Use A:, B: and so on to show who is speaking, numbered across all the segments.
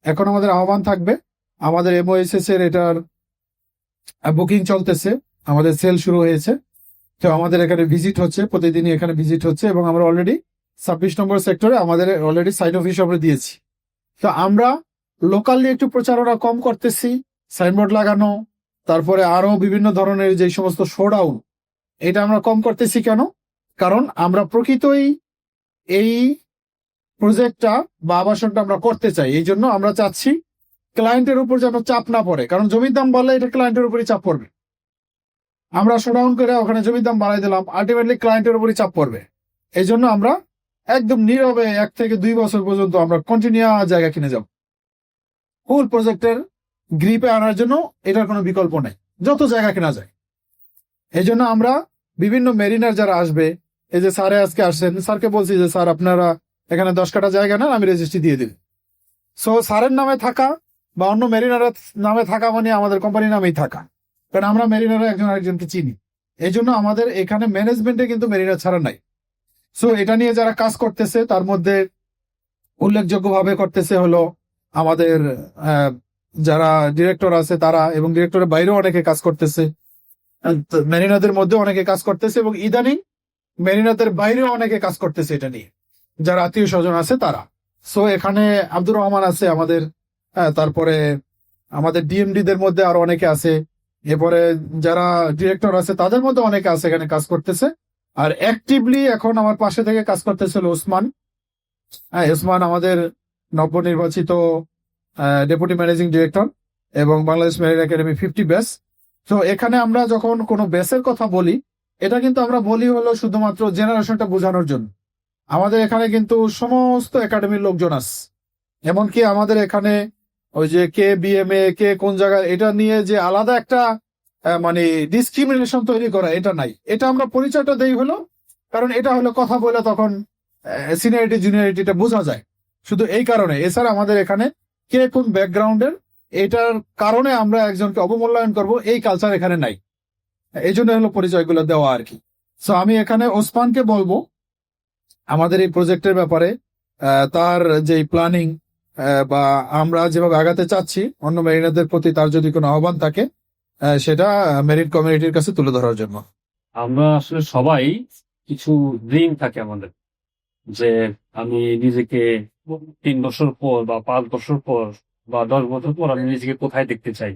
A: এখন আমাদের আহ্বান থাকবে, আমাদের এমওএসএস এর এটার বুকিং চলতেছে, আমাদের সেল শুরু হয়েছে। তো আমাদের এখানে ভিজিট হচ্ছে, প্রতিদিনই এখানে ভিজিট হচ্ছে, এবং আমরা অলরেডি 26 নম্বর সেক্টরে আমাদের অলরেডি সাইন অফিস আমরা দিয়েছি। তো আমরা লোকালি একটু প্রচারণা কম করতেছি, সাইনবোর্ড লাগানো, তারপরে আরো বিভিন্ন ধরনের যে সমস্ত শোডাউন, এটা আমরা কম করতেছি। কেন? কারণ আমরা প্রকৃতই এই প্রজেক্টটা বা আবাসনটা আমরা করতে চাই। এই জন্য আমরা চাচ্ছি ক্লায়েন্টের উপর যেন চাপ না পড়ে, কারণ জমির দাম বাড়লে এটা ক্লায়েন্টের উপরই চাপ পড়বে। আমরা শোডাউন করে ওখানে জমির দাম বাড়াই দিলাম, আলটিমেটলি ক্লায়েন্টের উপরই চাপ পড়বে। এই জন্য আমরা একদম নীরবে 1 থেকে 2 বছর পর্যন্ত আমরা কন্টিনিউ জায়গা কিনে যাব, ফুল প্রজেক্টের গ্রিপে আনার জন্য। এটার কোনো বিকল্প নেই, যত জায়গা কেনা যায়। এই জন্য আমরা বিভিন্ন মেরিনার যারা আসবে, এই যে স্যারে আজকে আসছেন, স্যারকে বলছি যে স্যার আপনারা এখানে 10 কাঠা জায়গা নেন, আমি রেজিস্ট্রি দিয়ে দিই। সো স্যারের নামে থাকা বা অন্য মেরিনারের নামে থাকা মানে আমাদের কোম্পানির নামেই থাকা, কারণ আমরা মেরিনারে একজন আরেকজনকে চিনি। এই জন্য আমাদের এখানে ম্যানেজমেন্টে কিন্তু মেরিনার ছাড়া নাই। সো এটা নিয়ে যারা কাজ করতেছে তার মধ্যে উল্লেখযোগ্যভাবে করতেছে হলো আমাদের যারা ডিরেক্টর আছে তারা, এবং ডিরেক্টরের বাইরেও অনেকে কাজ করতেছে, মেরিনাদের মধ্যে অনেকে কাজ করতেছে, এবং ইদানিং মেরিনাদের বাইরেও অনেকে কাজ করতেছে এটা নিয়ে, যারা আত্মীয় স্বজন আছে তারা। সো এখানে আব্দুর রহমান আছে আমাদের, তারপরে আমাদের ডিএমডি দের মধ্যে আরো অনেকে আছে, এরপরে যারা ডিরেক্টর আছে তাদের মধ্যে অনেকে আছে এখানে কাজ করতেছে। আর অ্যাক্টিভলি এখন আমার পাশে থেকে কাজ করতেছিল ওসমান। ওসমান আমাদের নবনির্বাচিত ডেপুটি ম্যানেজিং ডিরেক্টর এবং বাংলাদেশ মেরিন একাডেমি 50 ব্যাচ। তো এখানে আমরা যখন কোনো ব্যাচের কথা বলি, এটা কিন্তু আমরা বলি হলো শুধুমাত্র জেনারেশনটা বোঝানোর জন্য। আমাদের এখানে কিন্তু সমস্ত একাডেমির লোকজন আছে, এমনকি আমাদের এখানে ওই যে কে বিএমএ কে কোন জায়গায়, এটা নিয়ে যে আলাদা একটা মানে ডিসক্রিমিনেশন তৈরি করা, এটা নাই। এটা আমরা পরিচয়টা দেই হলো, কারণ এটা হলো কথা বলে তখন সিনিয়রিটি জুনিয়রিটিটা বোঝা যায়, শুধু এই কারণে। এছাড়া আমাদের এখানে কে কোন ব্যাকগ্রাউন্ডের, এটার কারণে আমরা একজনকে অবমূল্যায়ন করব, এই কালচার এখানে নাই। এই জন্য হলো পরিচয়গুলো দেওয়া আর কি। সো আমি এখানে ওসমানকে বলবো আমাদের এই প্রজেক্টের ব্যাপারে, তার যে প্ল্যানিং বা আমরা যেভাবে আগাতে চাচ্ছি অন্য মেরিনারদের প্রতি তার যদি কোনো আহ্বান থাকে, সেটা মেরিন কমিউনিটির কাছে তুলে ধরার জন্য।
B: আমরা আসলে সবাই কিছু ড্রিম থাকে আমাদের, যে আমি নিজেকে 3 বছর পর বা 5 বছর পর বা 10 বছর পর আমি নিজেকে কোথায় দেখতে চাই।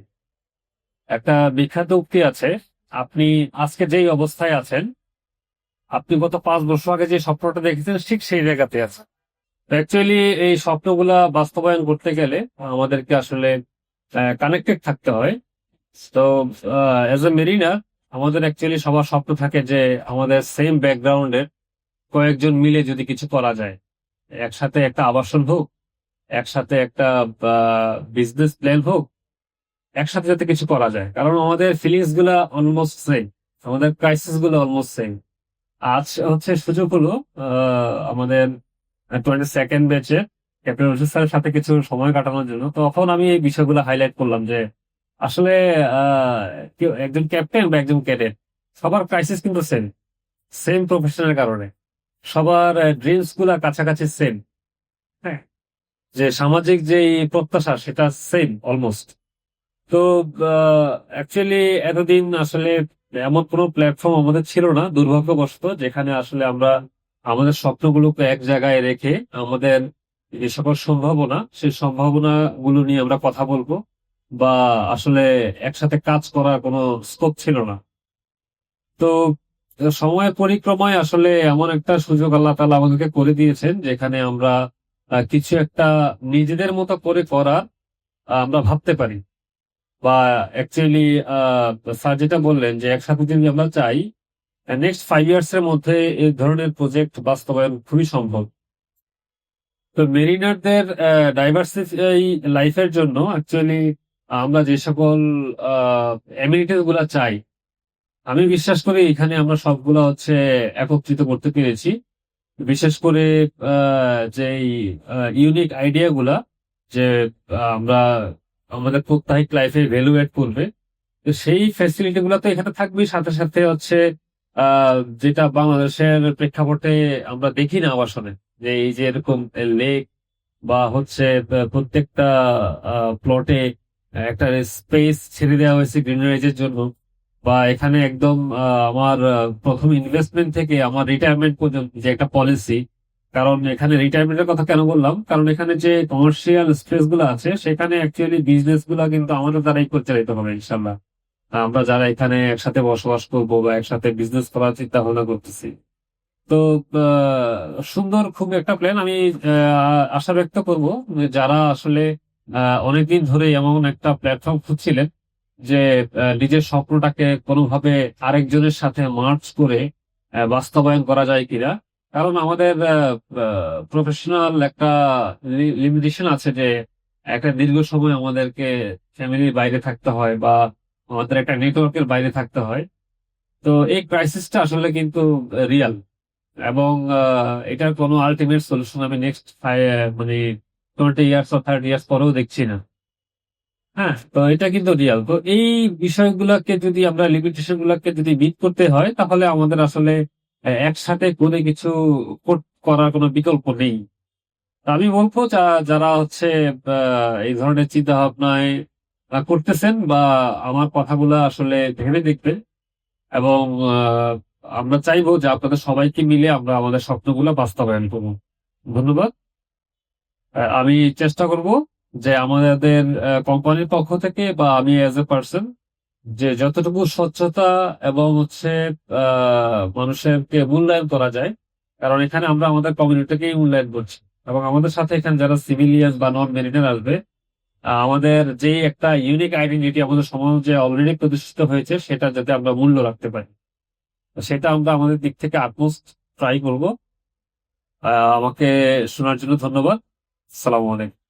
B: একটা বিখ্যাত উক্তি আছে, আপনি আজকে যেই অবস্থায় আছেন, আপনি গত 5 বছর আগে যে স্বপ্নটা দেখেছেন ঠিক সেই জায়গাতে আছেন। অ্যাকচুয়ালি এই স্বপ্নগুলা বাস্তবায়ন করতে গেলে আমাদেরকে আসলে কানেক্টেড থাকতে হয়। তো অ্যাজ এ মেরিনার আমাদের অ্যাকচুয়ালি সবার স্বপ্ন থাকে যে আমাদের সেম ব্যাকগ্রাউন্ডের কয়েকজন মিলে যদি কিছু করা যায়, একসাথে একটা আবাসন হোক, একসাথে একটা বিজনেস প্ল্যান হোক, একসাথে যাতে কিছু করা যায়। কারণ আমাদের ফিলিংস গুলা অলমোস্ট সেম, আমাদের ক্রাইসিস গুলো অলমোস্ট সেম। আজ হচ্ছে সুযোগ হলো আমাদের 22nd ব্যাচে ক্যাপ্টেন রশিদ স্যারের সাথে কিছু সময় কাটানোর জন্য। তখন আমি এই বিষয়গুলো হাইলাইট করলাম যে আসলে একজন ক্যাপ্টেন বা একজন ক্যাডেট সবার ক্রাইসিস কিন্তু সেম, সেম প্রফেশনের কারণে সবার ড্রিমস গুলা কাছাকাছি সেম। হ্যাঁ, যে সামাজিক যে প্রত্যাশা সেটা সেম অলমোস্ট। তো অ্যাকচুয়ালি এতদিন আসলে এমন কোনো প্ল্যাটফর্ম আমাদের ছিল না দুর্ভাগ্যবশত, যেখানে আসলে আমরা আমাদের স্বপ্নগুলোকে এক জায়গায় রেখে আমাদের যে সকল সম্ভাবনা, সেই সম্ভাবনা গুলো নিয়ে আমরা কথা বলবো, বা আসলে একসাথে কাজ করার কোনো স্কোপ ছিল না। তো সময়ের পরিক্রমায় আসলে এমন একটা সুযোগ আল্লাহ তাআলা আমাদেরকে করে দিয়েছেন, যেখানে আমরা কিছু একটা নিজেদের মতো করে করার আমরা ভাবতে পারি। বা অ্যাকচুয়ালি স্যার যেটা বললেন যে একসাথে যদি আমরা চাই, নেক্সট 5 ইয়ার্স এর মধ্যে এই ধরনের প্রজেক্ট বাস্তবায়ন খুবই সম্ভব। তো মেরিনারদের ডাইভার্সিফাই লাইফের জন্য অ্যাকচুয়ালি আমরা যে সকল এমিনিটিস গুলা চাই, আমি বিশ্বাস করি এখানে আমরা সবগুলা হচ্ছে একত্রিত করতে পেরেছি। বিশেষ করে যে ইউনিক আইডিয়া গুলা, যে আমরা আমাদের প্রত্যেক লাইফে ভ্যালু এড করবে, তো সেই ফ্যাসিলিটি গুলা তো এখানে থাকবে। সাথে সাথে হচ্ছে যেটা বাংলাদেশের প্রেক্ষাপটে আমরা দেখি না আবাসনে, যে এই যে এরকম লেক বা হচ্ছে প্রত্যেকটা প্লটে একটা স্পেস ছেড়ে দেওয়া হয়েছে গ্রিনারাইজের জন্য, বা এখানে একদম আমার প্রথম ইনভেস্টমেন্ট থেকে আমার রিটায়ারমেন্ট পর্যন্ত যে একটা পলিসি। কারণ এখানে রিটায়ারমেন্টের কথা কেন বললাম, কারণ এখানে যে কমার্শিয়াল স্পেস গুলো আছে সেখানে অ্যাকচুয়ালি বিজনেস গুলা কিন্তু আমাদের দ্বারাই পরিচালিত হবে ইনশাল্লাহ। আমরা যারা এখানে একসাথে বসবাস করবো বা একসাথে বিজনেস করার চিন্তা ভাবনা করতেছি। তো সুন্দর খুব একটা প্ল্যান। আমি আশা ব্যক্ত করব যে যারা আসলে অনেকদিন ধরে এমন একটা প্ল্যাটফর্ম খুঁজছিলেন যে নিজের স্বপ্নটাকে কোনোভাবে আরেকজনের সাথে মার্চ করে বাস্তবায়ন করা যায় কিনা। কারণ আমাদের প্রফেশনাল একটা লিমিটেশন আছে যে একটা দীর্ঘ সময় আমাদেরকে ফ্যামিলির বাইরে থাকতে হয় বা আমাদের একটা নেটওয়ার্কের বাইরে থাকতে হয়। তো এই ক্রাইসিসটা আসলে কিন্তু রিয়াল, এবং এটার কোনো আলটিমেট সলিউশন আমি নেক্সট মানে 20 ইয়ার্স বা 30 ইয়ার্স পরেও দেখছি না। হ্যাঁ, তো এটা কিন্তু রিয়াল। তো এই বিষয়গুলোকে যদি আমরা লিমিটেশন গুলাকে যদি মিট করতে হয়, তাহলে আমাদের আসলে একসাথে করে কিছু করার কোনো বিকল্প নেই। তো আমি বলবো যারা হচ্ছে এই ধরনের চিন্তা ভাবনায় করতেছেন বা আমার কথাগুলো আসলে ভেবে দেখবেন, এবং আমরা চাইবো যে আপনাদের সবাইকে মিলে আমরা আমাদের স্বপ্নগুলো বাস্তবায়ন করবো। ধন্যবাদ। আমি চেষ্টা করব যে আমাদের কোম্পানির পক্ষ থেকে বা আমি এজ এ পার্সন যে যতটুকু স্বচ্ছতা এবং হচ্ছে মানুষেরকে মূল্যায়ন করা যায়। কারণ এখানে আমরা আমাদের কমিউনিটিকেই মূল্যায়ন করছি, এবং আমাদের সাথে এখানে যারা সিভিলিয়ান বা নন মেরিটাল আসবে, আমাদের যে একটা ইউনিক আইডেন্টিটি আমাদের সমাজে অলরেডি প্রতিষ্ঠিত হয়েছে সেটা যাতে আমরা মূল্য রাখতে পারি, তো সেটা আমরা আমাদের দিক থেকে আটমোস্ট ট্রাই করব। আমাকে শোনার জন্য ধন্যবাদ। সালাম আলাইকুম।